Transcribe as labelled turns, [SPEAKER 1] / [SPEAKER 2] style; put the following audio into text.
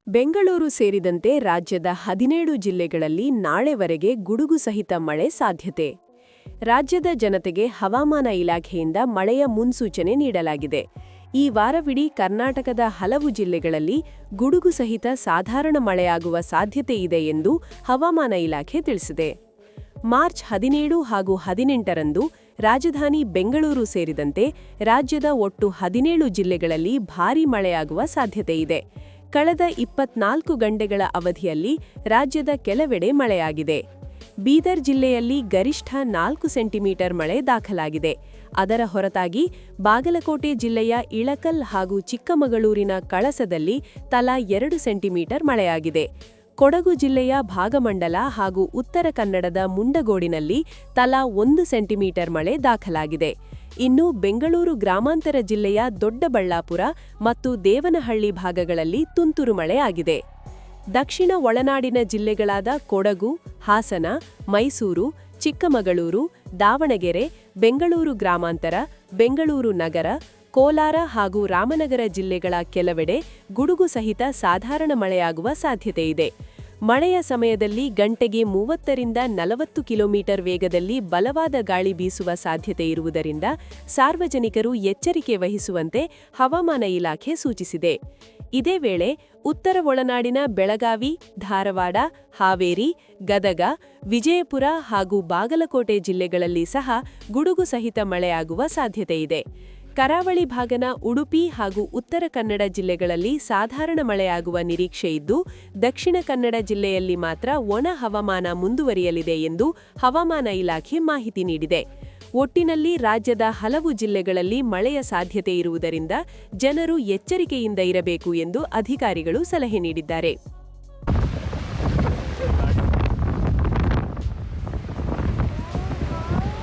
[SPEAKER 1] ಬೆಂಗಳೂರು ಸೇರಿದಂತೆ ರಾಜ್ಯದ 17 ಜಿಲ್ಲೆಗಳಲ್ಲಿ ನಾಳೆವರೆಗೆ ಗುಡುಗು ಸಹಿತ ಮಳೆ ಸಾಧ್ಯತೆ. ರಾಜ್ಯದ ಜನತೆಗೆ ಹವಾಮಾನ ಇಲಾಖೆಯಿಂದ ಮಳೆಯ ಮುನ್ಸೂಚನೆ ನೀಡಲಾಗಿದೆ. ಈ ವಾರವಿಡೀ ಕರ್ನಾಟಕದ ಹಲವು ಜಿಲ್ಲೆಗಳಲ್ಲಿ ಗುಡುಗು ಸಹಿತ ಸಾಧಾರಣ ಮಳೆಯಾಗುವ ಸಾಧ್ಯತೆ ಇದೆ ಎಂದು ಹವಾಮಾನ ಇಲಾಖೆ ತಿಳಿಸಿದೆ. ಮಾರ್ಚ್ 17 ಹಾಗೂ 18ರಂದು ರಾಜಧಾನಿ ಬೆಂಗಳೂರು ಸೇರಿದಂತೆ ರಾಜ್ಯದ ಒಟ್ಟು 17 ಜಿಲ್ಲೆಗಳಲ್ಲಿ ಭಾರೀ ಮಳೆಯಾಗುವ ಸಾಧ್ಯತೆಯಿದೆ. ಕಳೆದ 24 ಗಂಟೆಗಳ ಅವಧಿಯಲ್ಲಿ ರಾಜ್ಯದ ಕೆಲವೆಡೆ ಮಳೆಯಾಗಿದೆ. ಬೀದರ್ ಜಿಲ್ಲೆಯಲ್ಲಿ ಗರಿಷ್ಠ 4 ಸೆಂಟಿಮೀಟರ್ ಮಳೆ ದಾಖಲಾಗಿದೆ. ಅದರ ಹೊರತಾಗಿ ಬಾಗಲಕೋಟೆ ಜಿಲ್ಲೆಯ ಇಳಕಲ್ ಹಾಗೂ ಚಿಕ್ಕಮಗಳೂರಿನ ಕಳಸದಲ್ಲಿ ತಲಾ 2 ಸೆಂಟಿಮೀಟರ್ ಮಳೆಯಾಗಿದೆ. ಕೊಡಗು ಜಿಲ್ಲೆಯ ಭಾಗಮಂಡಲ ಹಾಗೂ ಉತ್ತರ ಕನ್ನಡದ ಮುಂಡಗೋಡಿನಲ್ಲಿ ತಲಾ 1 ಸೆಂಟಿಮೀಟರ್ ಮಳೆ ದಾಖಲಾಗಿದೆ. ಇನ್ನು ಬೆಂಗಳೂರು ಗ್ರಾಮಾಂತರ ಜಿಲ್ಲೆಯ ದೊಡ್ಡಬಳ್ಳಾಪುರ ಮತ್ತು ದೇವನಹಳ್ಳಿ ಭಾಗಗಳಲ್ಲಿ ತುಂತುರು ಮಳೆ ಆಗಿದೆ. ದಕ್ಷಿಣ ಒಳನಾಡಿನ ಜಿಲ್ಲೆಗಳಾದ ಕೊಡಗು, ಹಾಸನ, ಮೈಸೂರು, ಚಿಕ್ಕಮಗಳೂರು, ದಾವಣಗೆರೆ, ಬೆಂಗಳೂರು ಗ್ರಾಮಾಂತರ, ಬೆಂಗಳೂರು ನಗರ, ಕೋಲಾರ ಹಾಗೂ ರಾಮನಗರ ಜಿಲ್ಲೆಗಳ ಕೆಲವೆಡೆ ಗುಡುಗು ಸಹಿತ ಸಾಧಾರಣ ಮಳೆಯಾಗುವ ಸಾಧ್ಯತೆಯಿದೆ. ಮಳೆಯ ಸಮಯದಲ್ಲಿ ಗಂಟೆಗೆ 30ರಿಂದ 40 ಕಿಲೋಮೀಟರ್ ವೇಗದಲ್ಲಿ ಬಲವಾದ ಗಾಳಿ ಬೀಸುವ ಸಾಧ್ಯತೆ ಇರುವುದರಿಂದ ಸಾರ್ವಜನಿಕರು ಎಚ್ಚರಿಕೆ ವಹಿಸುವಂತೆ ಹವಾಮಾನ ಇಲಾಖೆ ಸೂಚಿಸಿದೆ. ಇದೇ ವೇಳೆ ಉತ್ತರ ಒಳನಾಡಿನ ಬೆಳಗಾವಿ, ಧಾರವಾಡ, ಹಾವೇರಿ, ಗದಗ, ವಿಜಯಪುರ ಹಾಗೂ ಬಾಗಲಕೋಟೆ ಜಿಲ್ಲೆಗಳಲ್ಲಿ ಸಹ ಗುಡುಗು ಸಹಿತ ಮಳೆಯಾಗುವ ಸಾಧ್ಯತೆಯಿದೆ. ಕರಾವಳಿ ಭಾಗನ ಉಡುಪಿ ಹಾಗೂ ಉತ್ತರ ಕನ್ನಡ ಜಿಲ್ಲೆಗಳಲ್ಲಿ ಸಾಧಾರಣ ಮಳೆಯಾಗುವ ನಿರೀಕ್ಷೆಯಿದ್ದು, ದಕ್ಷಿಣ ಕನ್ನಡ ಜಿಲ್ಲೆಯಲ್ಲಿ ಮಾತ್ರ ಒಣ ಹವಾಮಾನ ಮುಂದುವರಿಯಲಿದೆ ಎಂದು ಹವಾಮಾನ ಇಲಾಖೆ ಮಾಹಿತಿ ನೀಡಿದೆ. ಒಟ್ಟಿನಲ್ಲಿ ರಾಜ್ಯದ ಹಲವು ಜಿಲ್ಲೆಗಳಲ್ಲಿ ಮಳೆಯ ಸಾಧ್ಯತೆ ಇರುವುದರಿಂದ ಜನರು ಎಚ್ಚರಿಕೆಯಿಂದ ಇರಬೇಕು ಎಂದು ಅಧಿಕಾರಿಗಳು ಸಲಹೆ ನೀಡಿದ್ದಾರೆ.